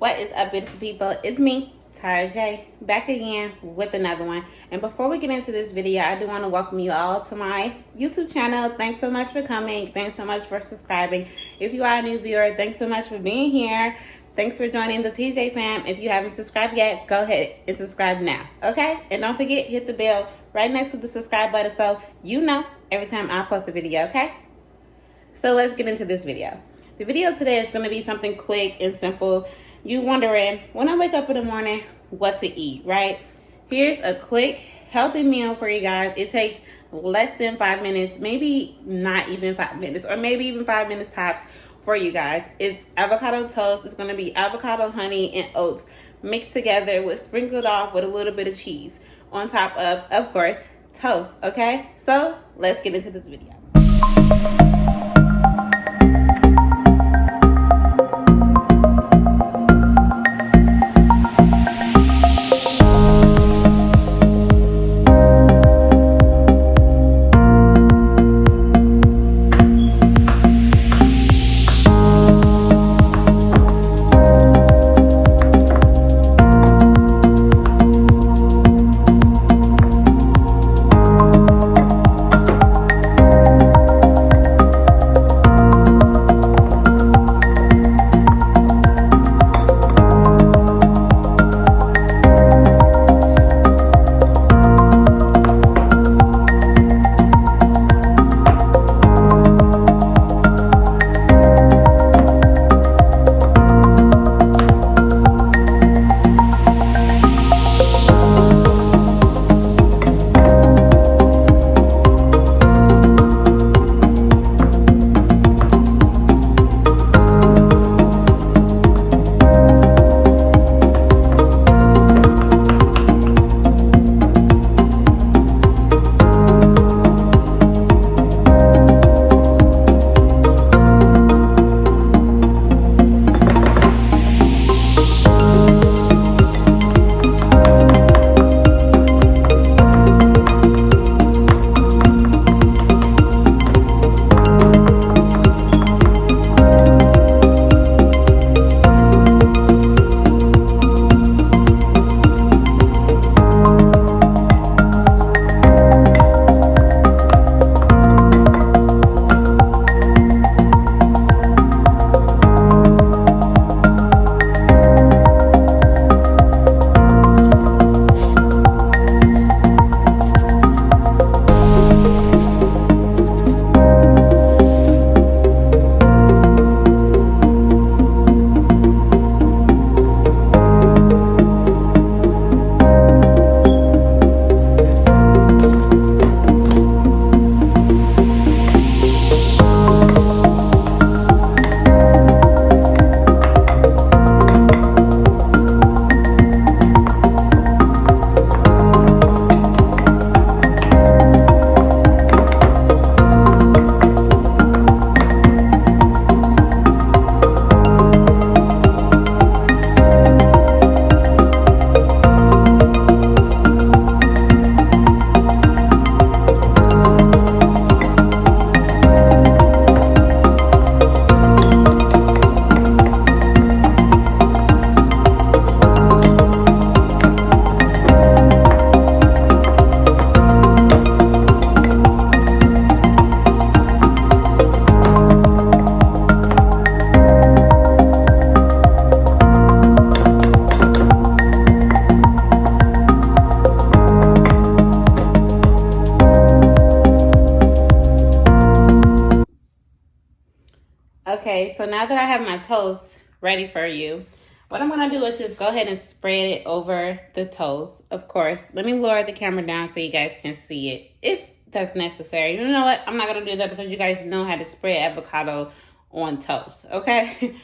What is up, beautiful people? It's me, Tara J, back again with another one. And before we get into this video, I do want to welcome you all to my YouTube channel. Thanks so much for coming. Thanks so much for subscribing. If you are a new viewer, thanks so much for being here. Thanks for joining the TJ fam. If you haven't subscribed yet, go ahead and subscribe now, okay? And don't forget, hit the bell right next to the subscribe button so you know every time I post a video, okay? So let's get into this video. The video today is going to be something quick and simple. You wondering, when I wake up in the morning, what to eat, right? Here's a quick, healthy meal for you guys. It takes less than 5 minutes, maybe not even 5 minutes, or maybe even 5 minutes tops for you guys. It's avocado toast. It's going to be avocado, honey, and oats mixed together with sprinkled off with a little bit of cheese on top of course, toast, okay? So let's get into this video. Okay, so now that I have my toast ready for you, what I'm going to do is just go ahead and spread it over the toast. Of course, let me lower the camera down so you guys can see it if that's necessary. You know what? I'm not going to do that because you guys know how to spread avocado on toast, okay?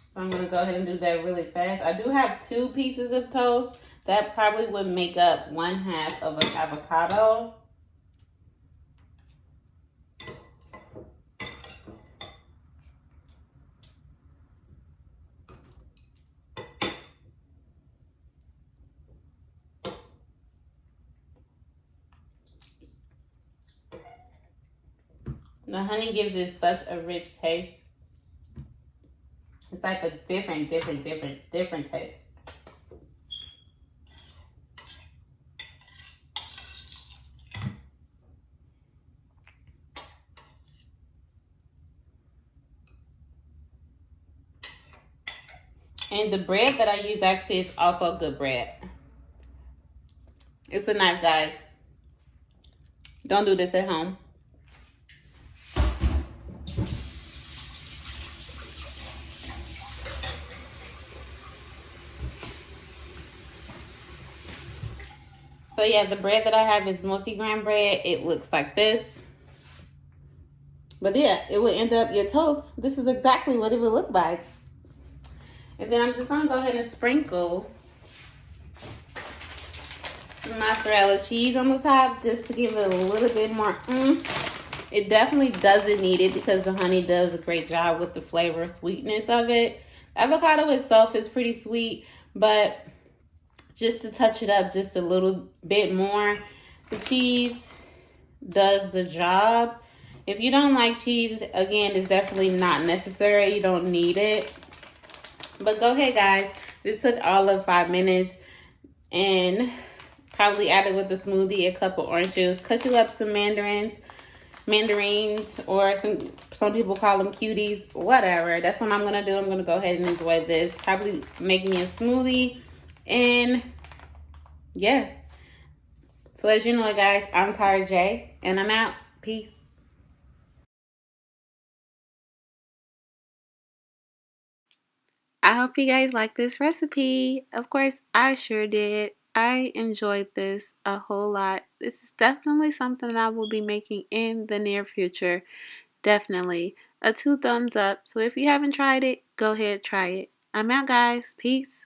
So I'm going to go ahead and do that really fast. I do have 2 pieces of toast. That probably would make up 1/2 of an avocado. The honey gives it such a rich taste. It's like a different taste. And the bread that I use actually is also good bread. It's a knife, guys. Don't do this at home. So yeah, the bread that I have is multi-grain bread. It looks like this. But yeah, it will end up your toast. This is exactly what it would look like. And then I'm just gonna go ahead and sprinkle some mozzarella cheese on the top just to give it a little bit more It definitely doesn't need it because the honey does a great job with the flavor sweetness of it. Avocado itself is pretty sweet, but just to touch it up just a little bit more, the cheese does the job. If you don't like cheese, again, it's definitely not necessary. You don't need it. But go ahead, guys. This took all of 5 minutes, and probably added with the smoothie a cup of orange juice. Cut you up some mandarins, or some people call them cuties, whatever. That's what I'm gonna do. I'm gonna go ahead and enjoy this. Probably make me a smoothie, and yeah. So as you know, guys, I'm Tara J, and I'm out. Peace. I hope you guys like this recipe. Of course, I sure did. I enjoyed this a whole lot. This is definitely something I will be making in the near future. Definitely. A 2 thumbs up. So if you haven't tried it, go ahead, try it. I'm out, guys. Peace.